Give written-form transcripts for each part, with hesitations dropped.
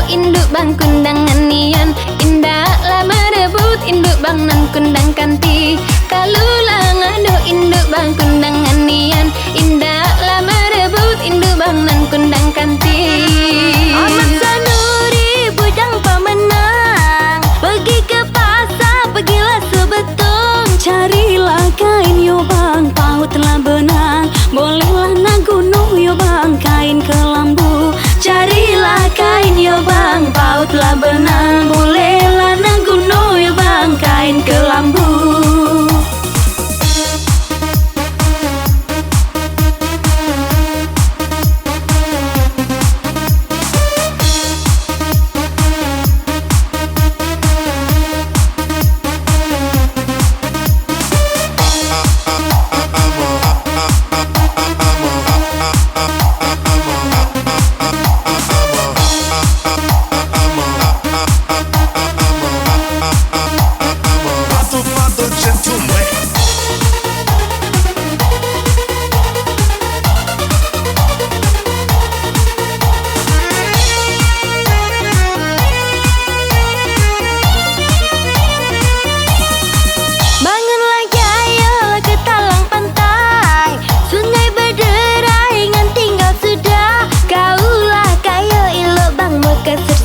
induk bang kundangan nian, indah lah merebut induk bang nan kundang kanti. Kalulah ngado induk bang kundangan nian, indah lah merebut induk bang nan kundang kanti. Ahmad Sanuri bujang pemenang, pergi ke pasar pergilah sebetung, carilah kain yo bang, paut telah benang, bolehlah nak gunung yo bang, kain kelambu. Carilah kain yo bang, paut telah benang, bolehlah nak gunung yo bang, kain kelambu.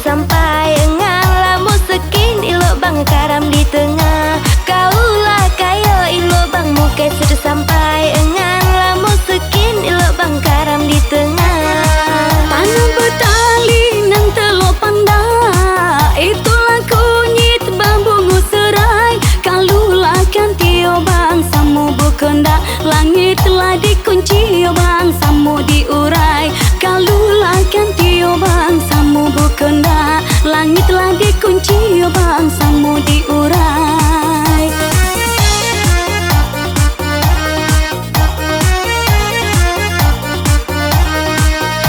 Sampai engang lamu sekin ilo bang karam di tengah, kaulah kayo ilo bang muka sudah sampai engang lamu sekin ilo bang karam di tengah. Tanam betali nang telok panda, itulah kunyit bambu nguserai, kalulah kan tio bang samu berkendak, langit telah dikunci yo bang samu diurai, kalulah kan tio bang samu berkendak, langit telah dikunci yo bang samu diurai.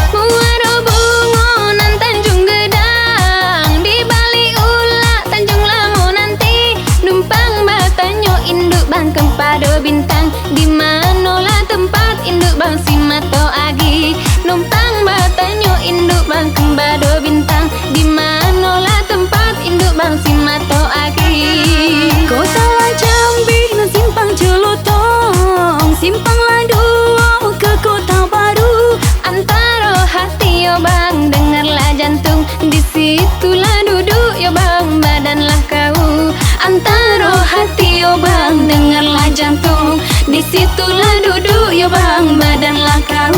Muaro bungo nan Tanjung Gedang, di balik ulak Tanjung Lamu nanti, numpang batanyo induk bang kempado bintang, di manolah tempat induk bang Simato Agi. Numpang batanyo induk bang kempado bintang, di manolah tempat induk bang Simato Agi. Kota lah Jambi nan simpang Celotong, simpanglah dua ke Kota Baru. Antara hati yo bang, dengarlah jantung, disitulah duduk yo bang, badanlah kau. Antara hati yo bang, dengarlah jantung, disitulah duduk yo bang, badanlah kau.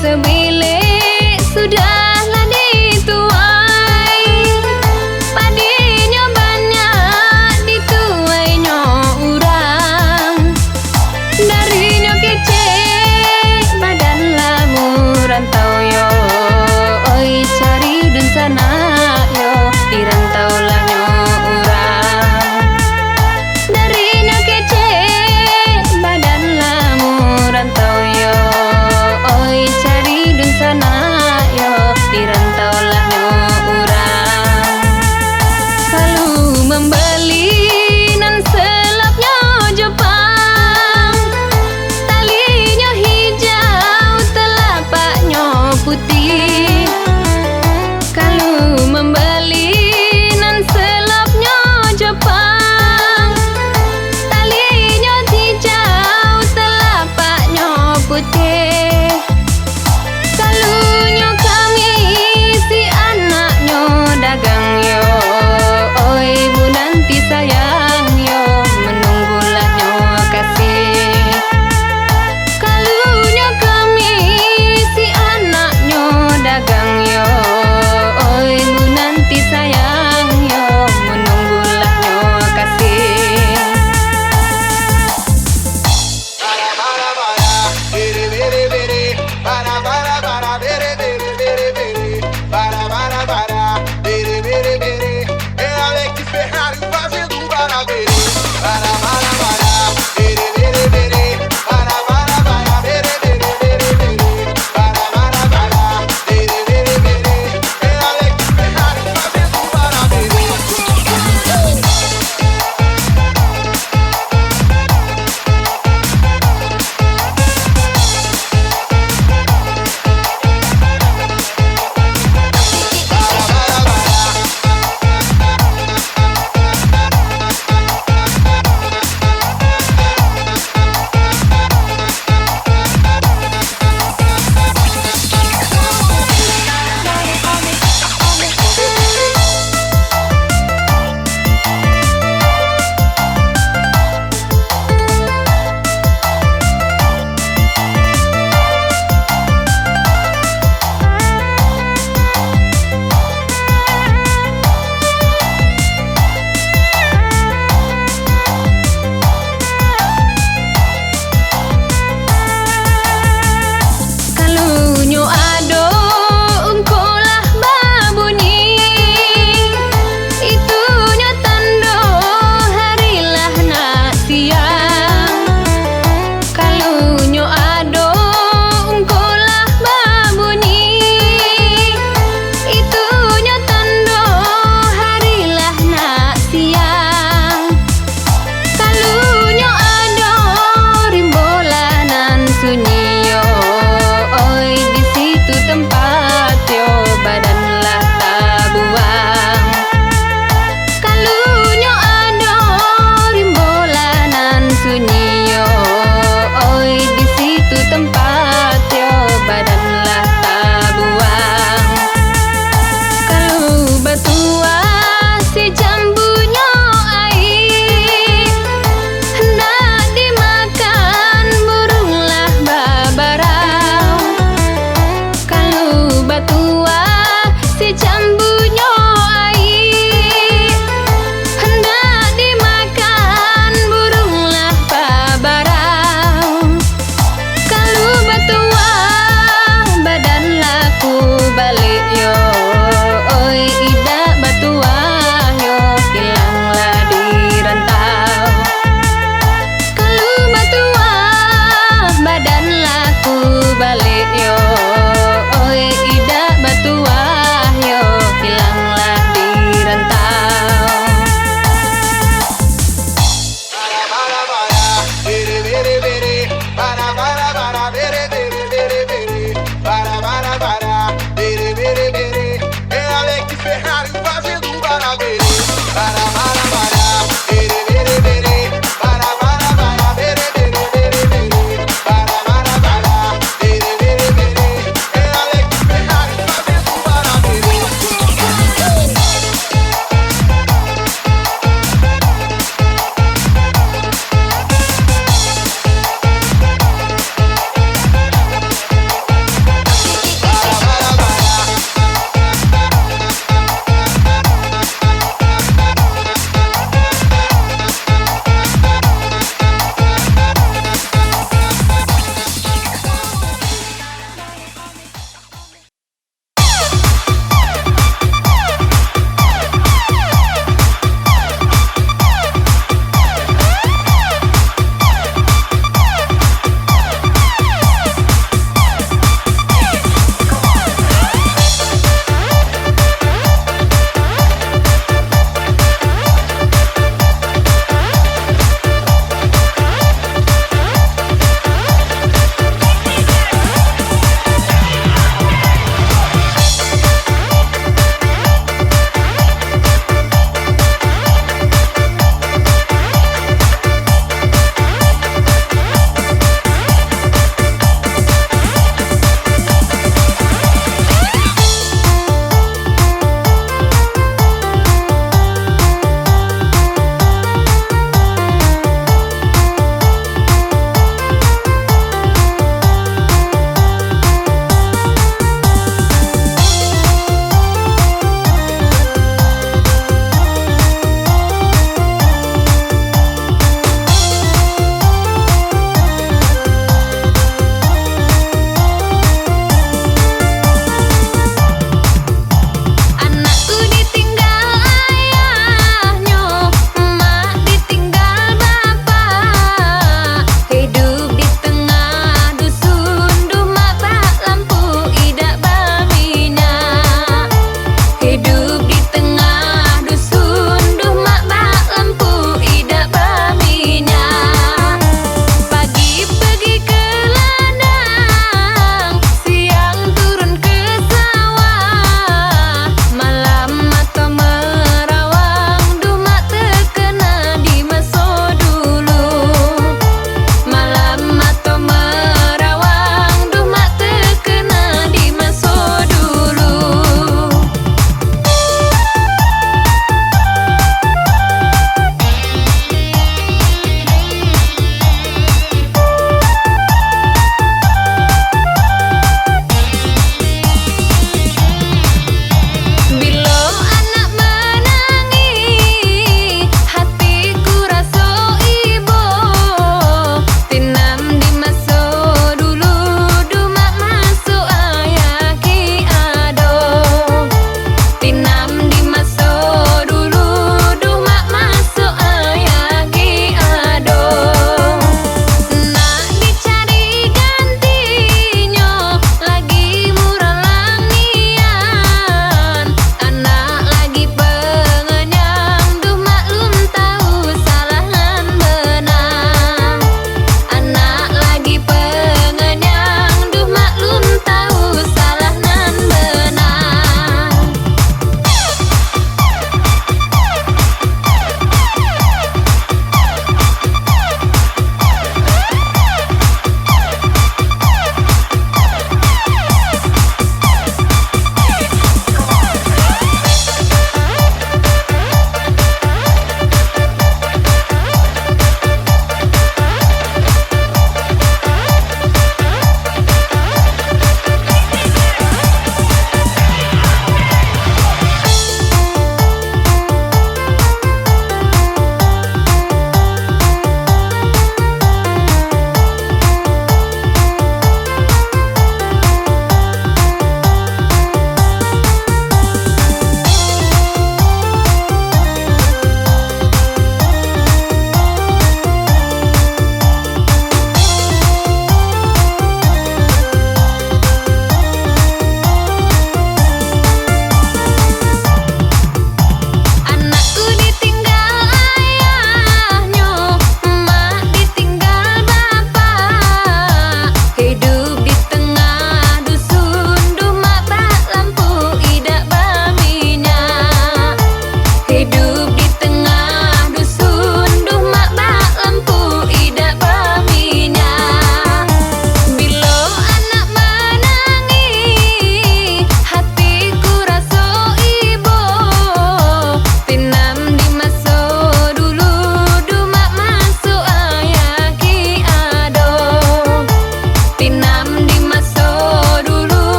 sebilik sudahlah dituai, padinya banyak dituainya urang, darinya kece badan lamu rantau yo, oi cari dun sana yo, di rantau lanyo urang, darinya kece badan lamu rantau yo, oi cari dun sana yo, di rantau lanyo urang. Kalau membeli nan selapnya Jepang, talinya hijau telapaknya putih,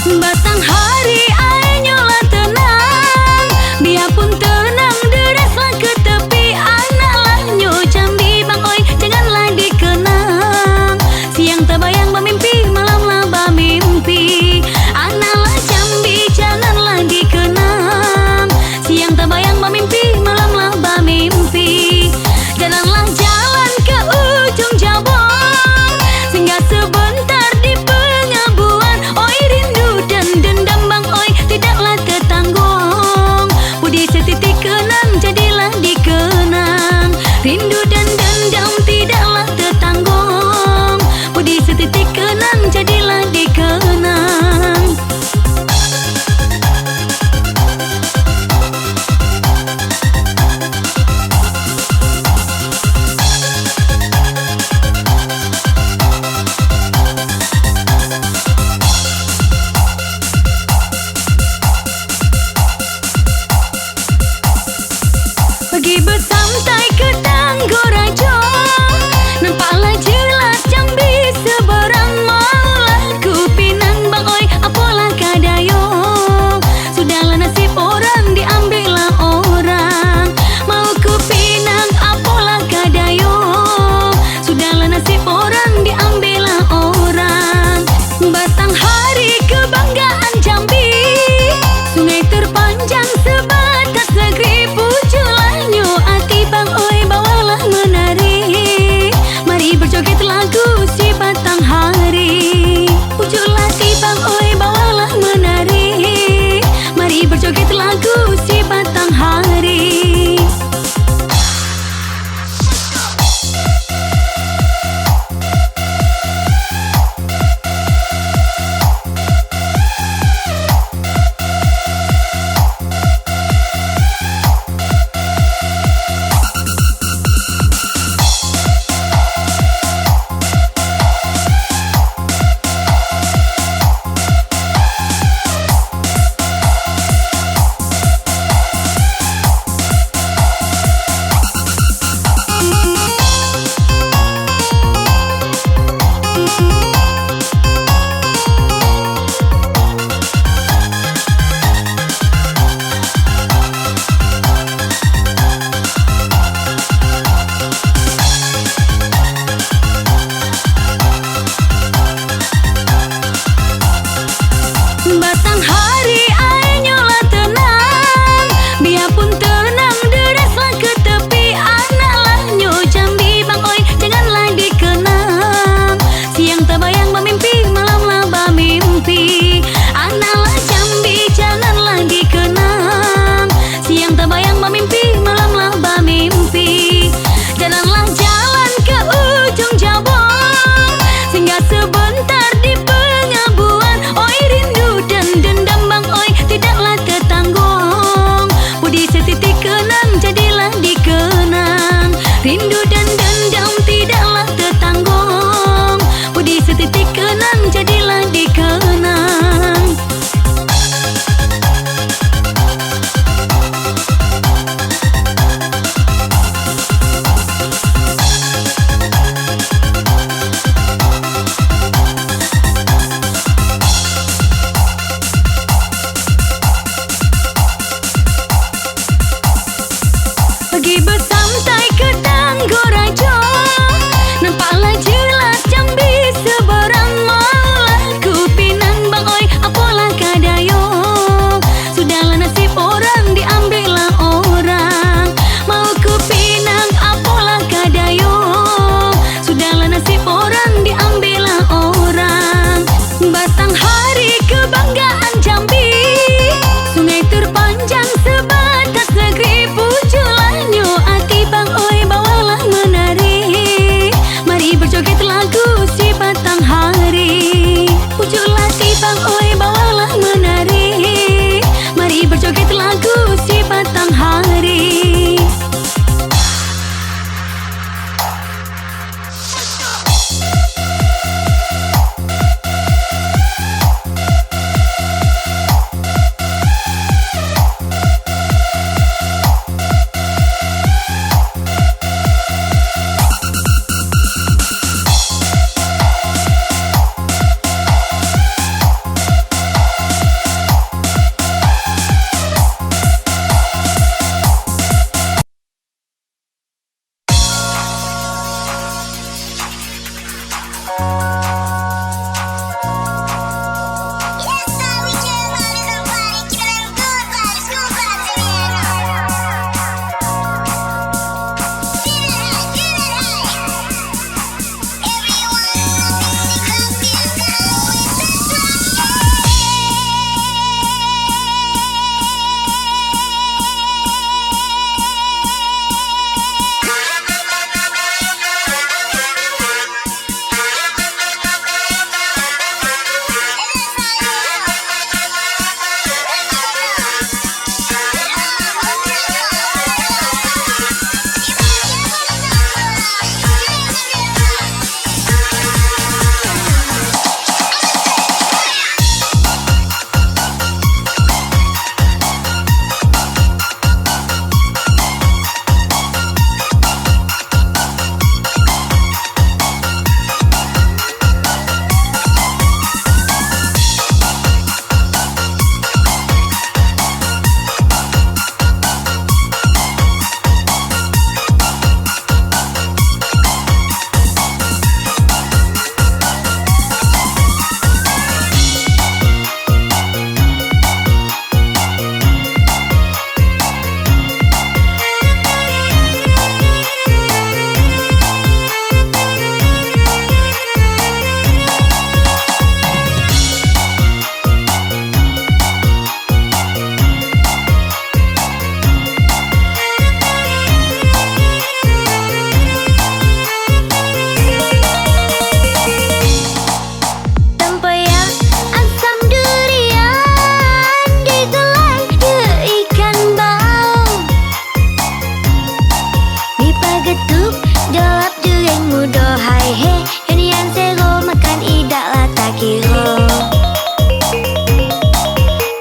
Batang hari anyolah tenang, biarpun tenang deraslah ke tepi. Anak lanyo Jambi bang oi janganlah dikenang. Siang terbayang bermimpi, malamlah bermimpi. Analah Jambi janganlah dikenang. Siang terbayang bermimpi, malamlah bermimpi. Jalanlah jalan ke ujung jabon, singgah sebentar di pengabuan. Oi rindu dan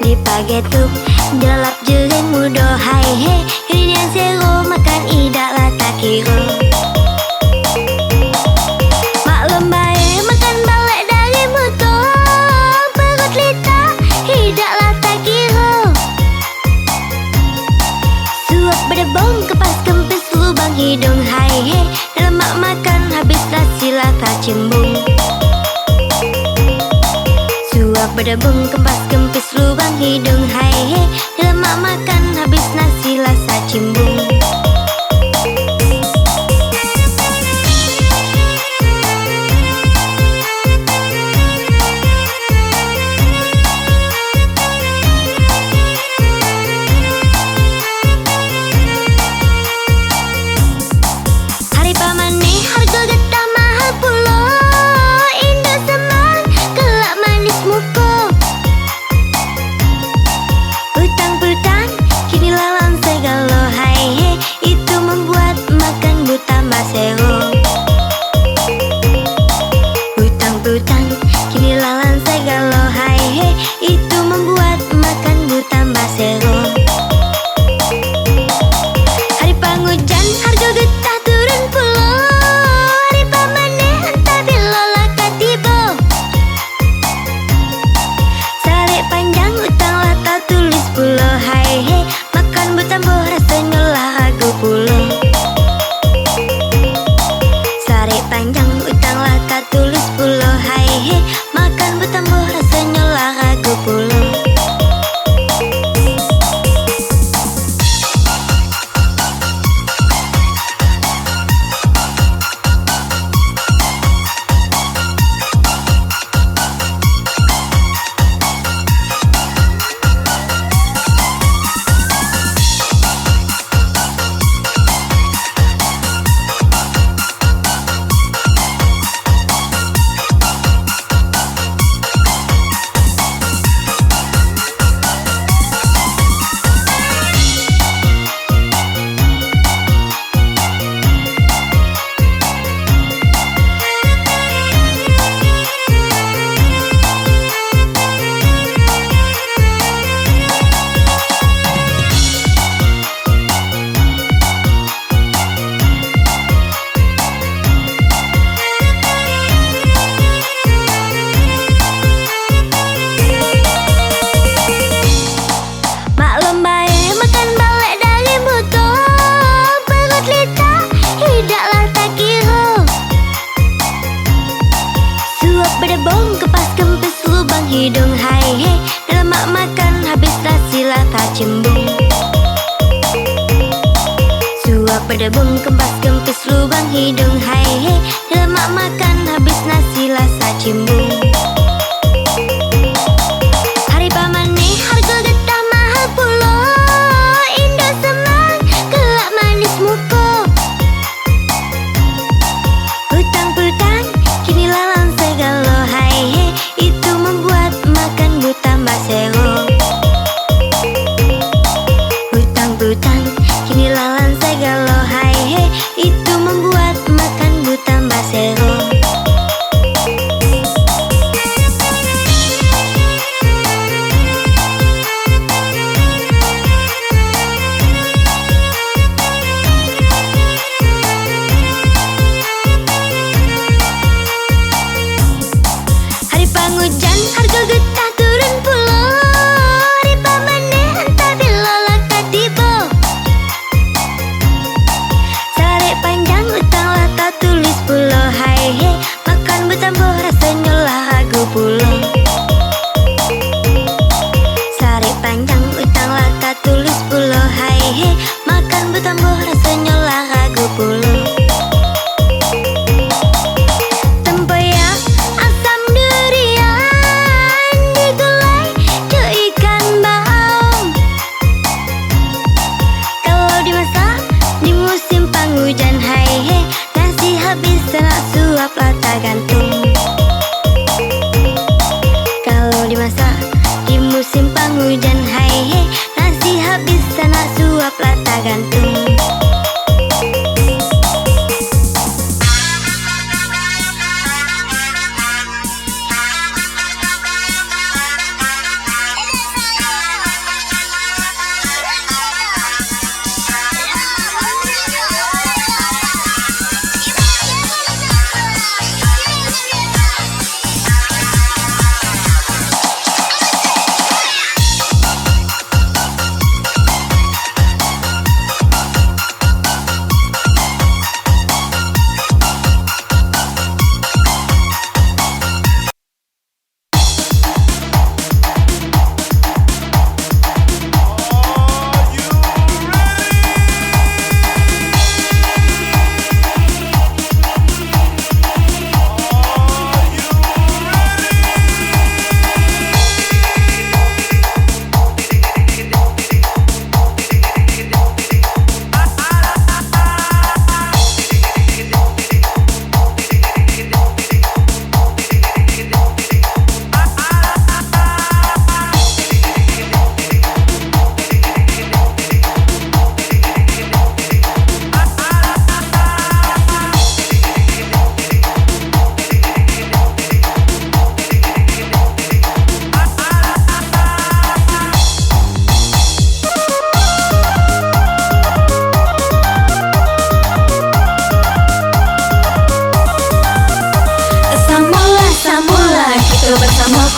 di pagetuk jalap jeung mudo hai he kirinya zero makan idak lah tak kira maklum bae makan balik dari motor perut lita idak lah tak kira suap berdebong kepas kempis lubang hidung hai he lemak makan habis nasi lah tak cimbung suap berdebong kepas kempis lubang hidung hai he lemak makan habis nasi lah tak cimbung berdebong kepas kempis lubang hidung hai he lemak makan habis nasi lah tak cimbung suap berdebong kepas kempis lubang hidung hai he lemak makan habis nasi lah tak cimbung hari pamane harga getah mahal pulo Indo semang kelak manis muko hutang-hutang kini lalang segala hai he itu membuat makan tambah zero hutang-hutang kini lalang segala hai he itu membuat makan tambah zero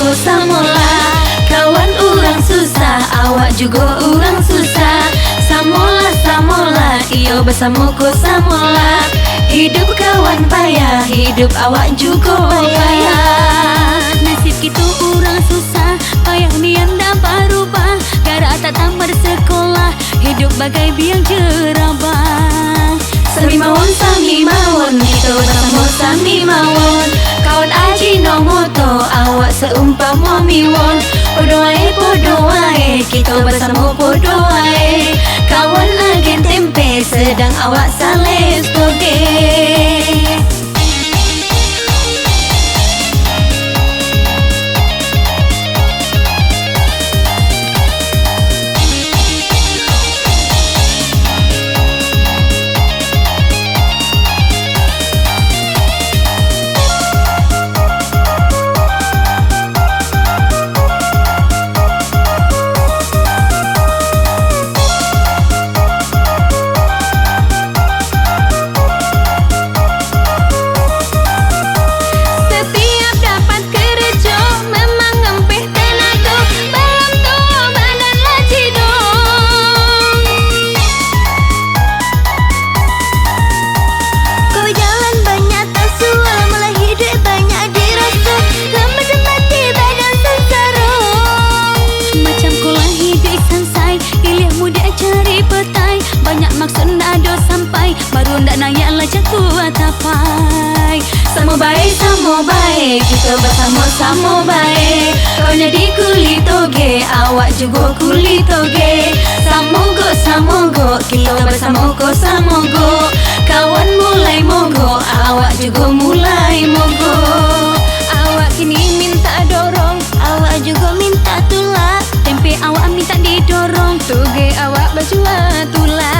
ko samola. Kawan orang susah, awak juga orang susah. Samola samola, iyo bersama ko samola. Hidup kawan payah, hidup awak juga payah. Nasib kita orang susah, payah nian dapat rubah. Gara tak tamat sekolah, hidup bagai biang jerabah. Sami mawon, kita bersama sami mawon. Kawan aji nomoto, awak seumpama miwon. Podo wae, kita bersama podo wae. Kawan agen tempe, sedang awak sales toge. Baru ndak nayak lah kuat tapai. Sama baik, kita bersama-sama baik. Kau jadi kulit toge, awak juga kulit toge. Samogo, kita bersama ko samogo. Kawan mulai mogo, awak juga mulai mogo. Awak kini minta dorong, awak juga minta tulak. Tempe awak minta didorong, Toge awak bajua tulak.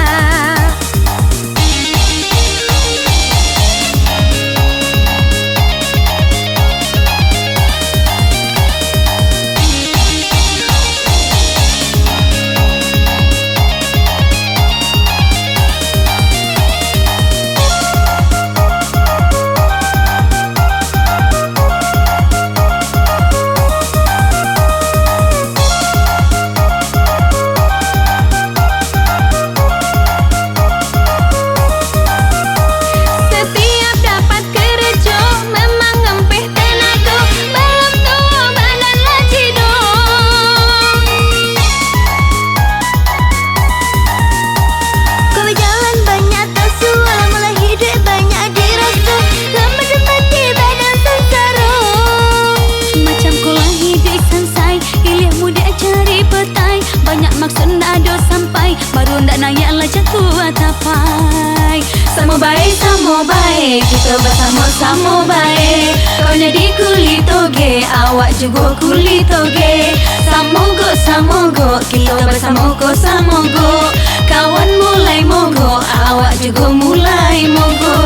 baru ndak nayak lah kuat tapai. Sama baik, kita bersama-sama baik. Kau jadi kulit toge, awak juga kulit toge. Samogo, kita bersama ko samogo. Kawan mulai mogo, awak juga mulai mogo.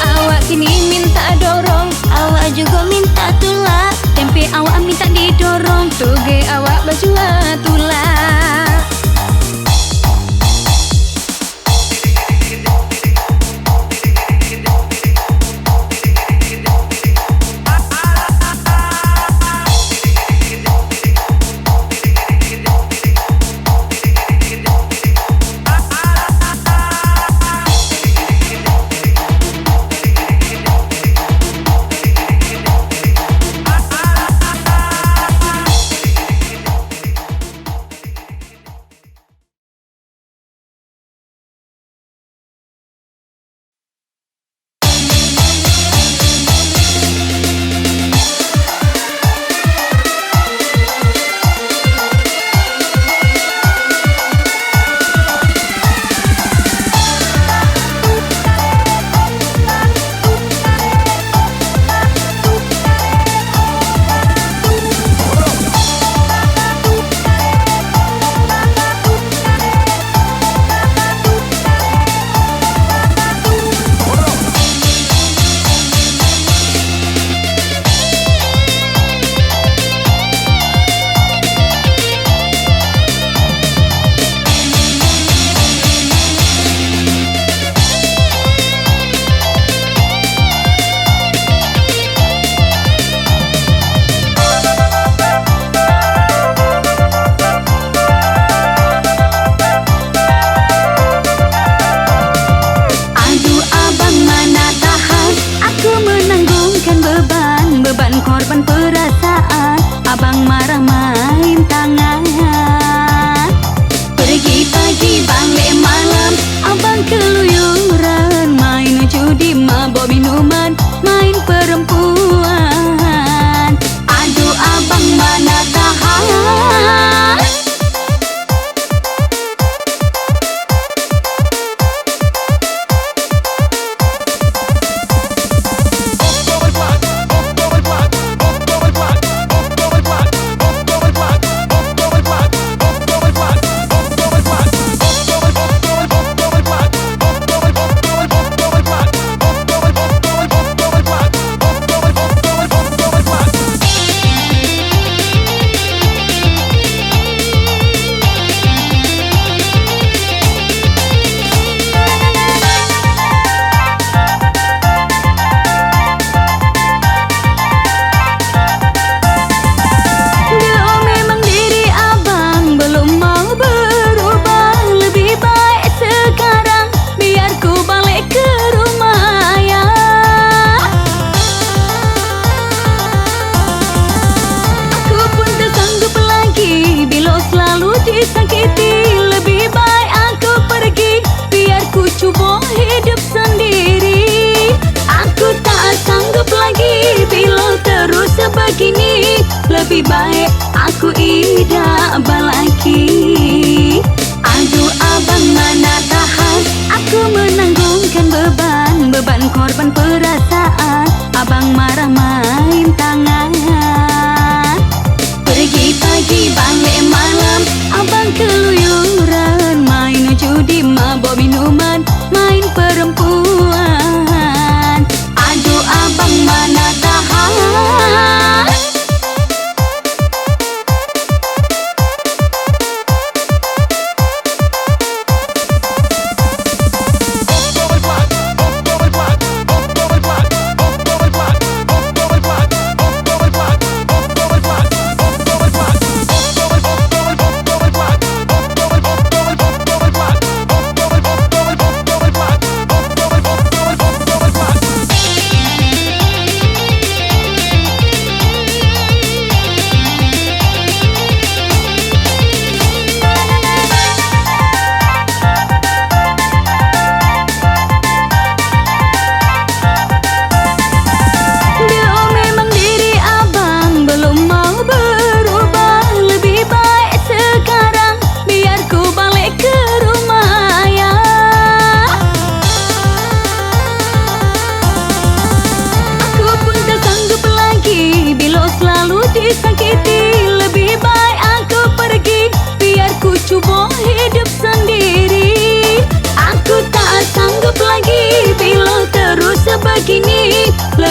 Awak kini minta dorong, awak juga minta tulak. Tempe awak minta didorong, toge awak bajua tulak.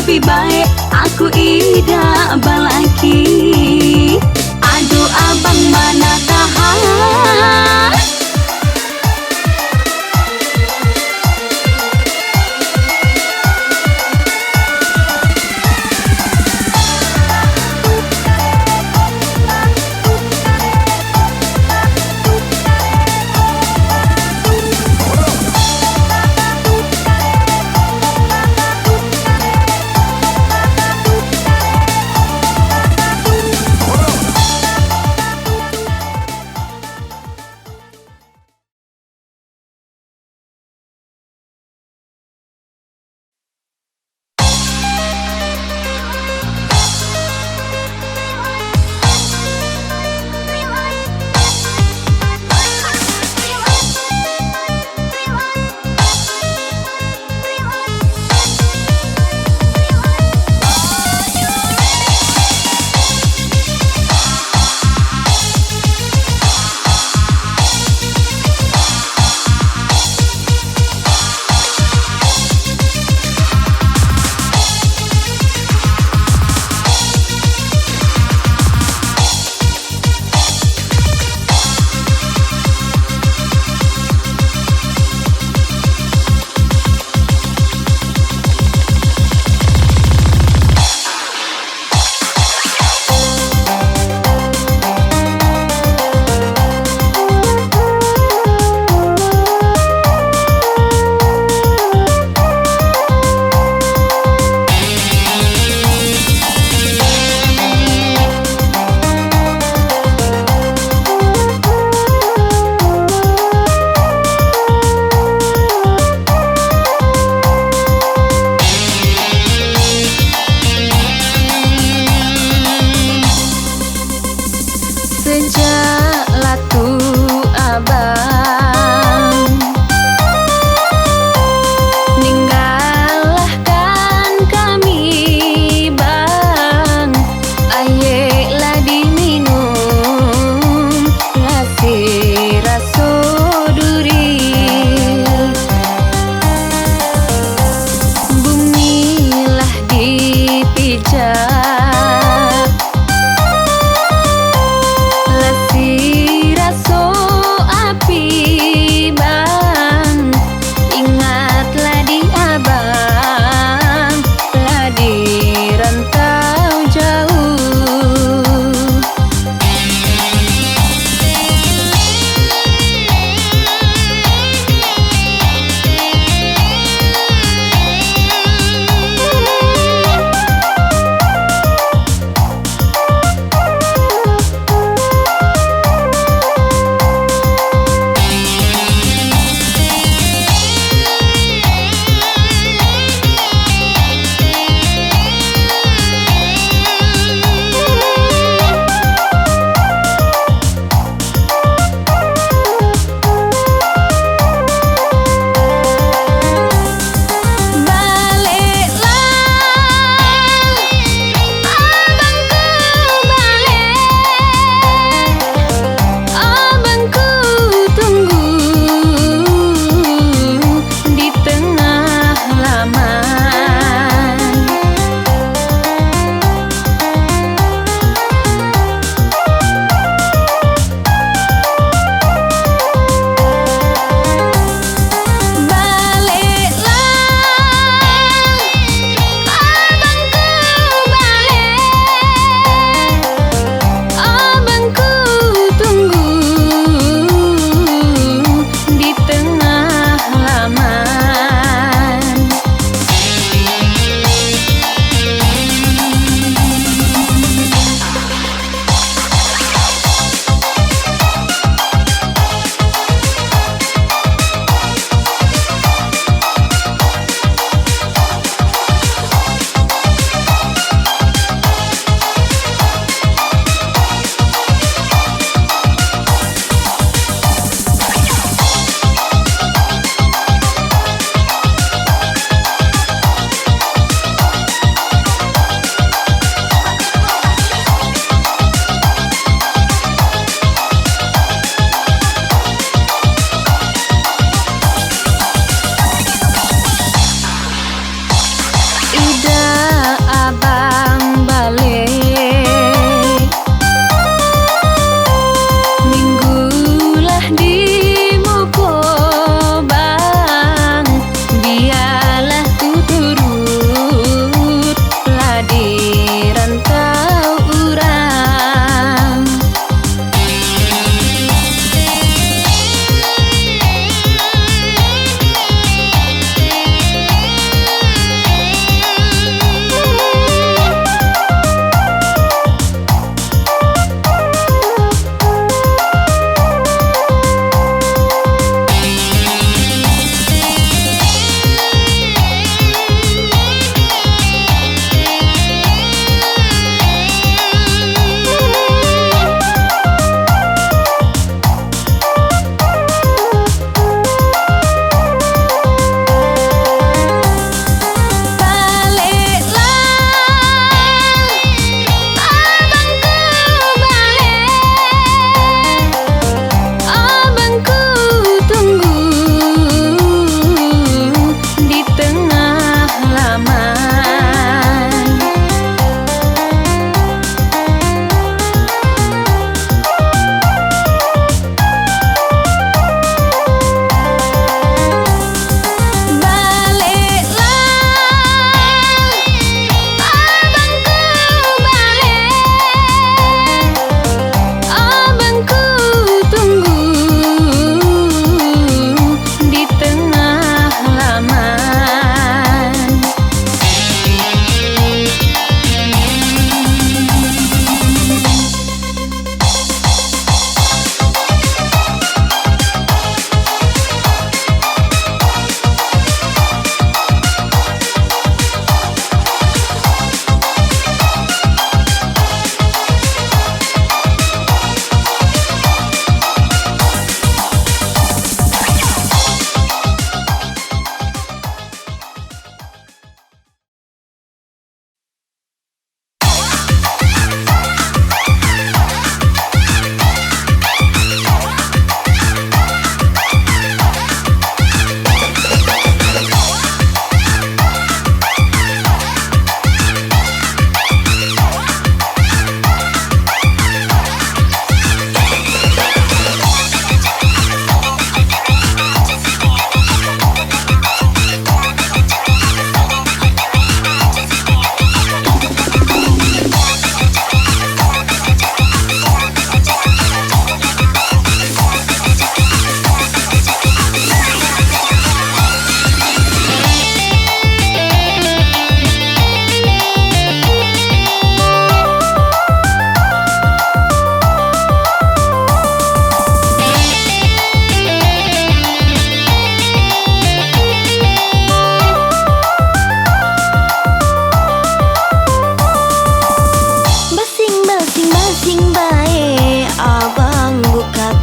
lebih baik aku ida balaki. Aduh abang mana tahan. Sejak latu abang ninggalkan kami bang, aye lah diminum ngasih raso duri, bumi lah dipijak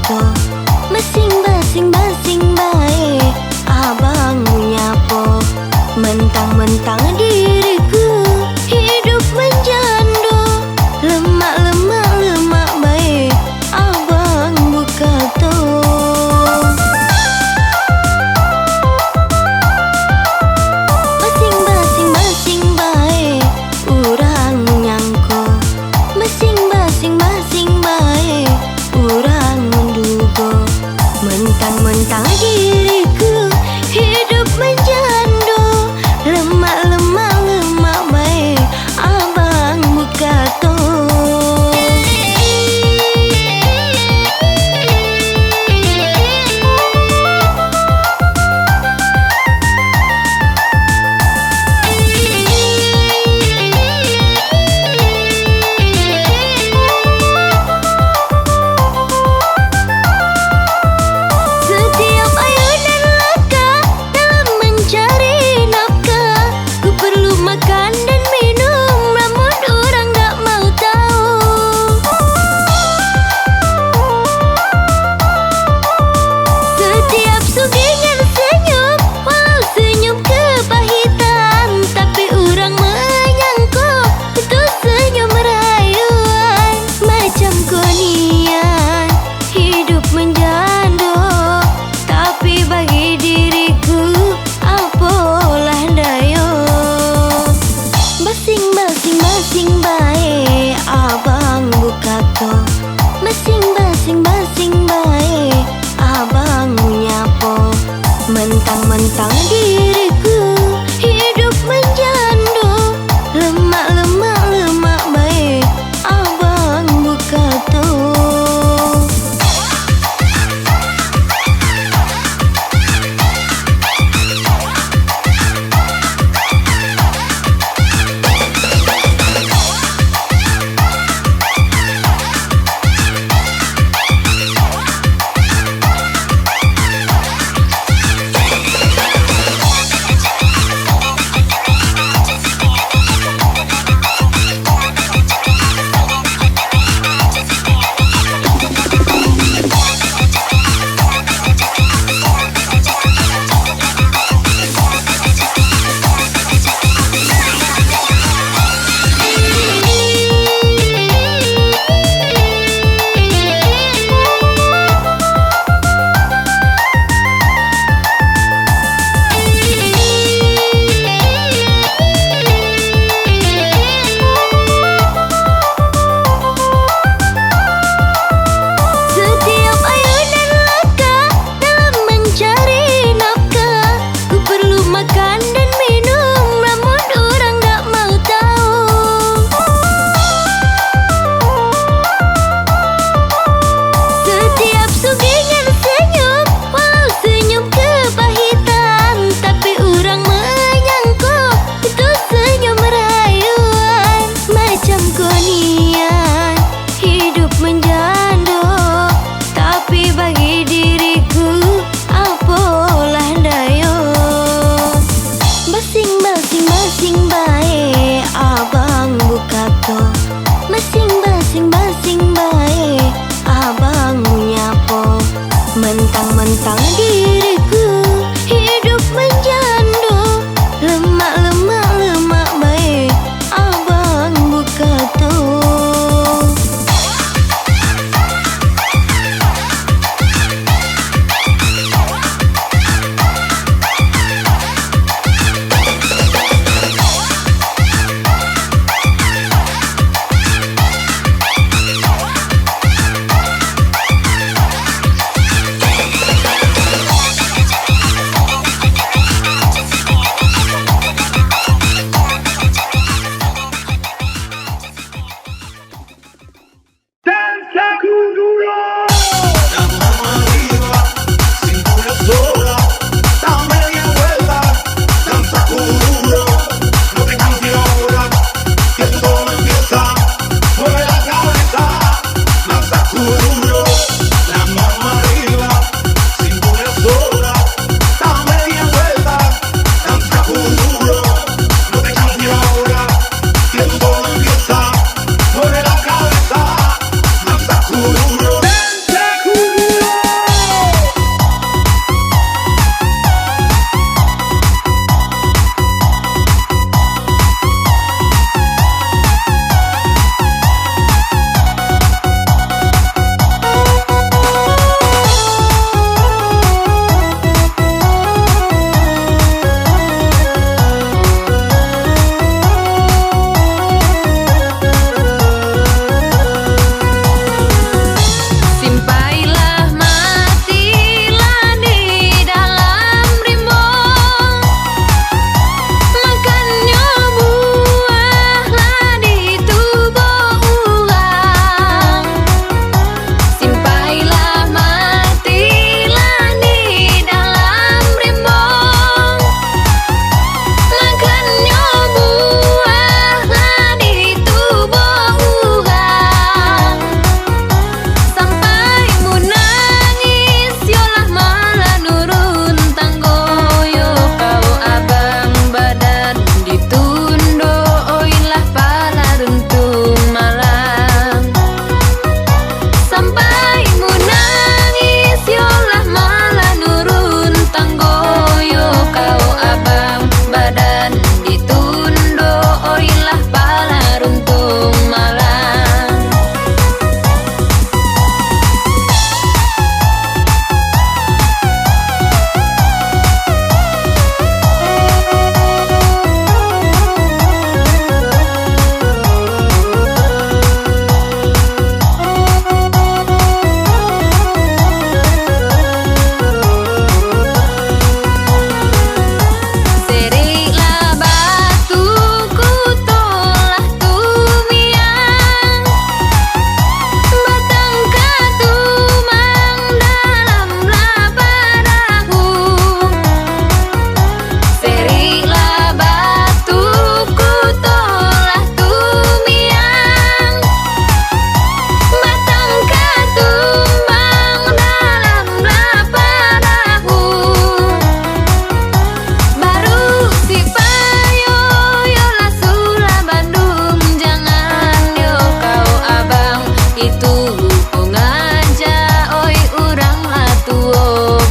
nyangko Basing-basing bae abang nyapo Mentang-mentang diriku hidup menjanda Lemak bae abang buka tong Basing bae urang nyangko Basing bae urang menduga Mentang-mentang diriku hidup menjanda Lemak bae abang buka tong Setiap ayunan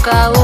kau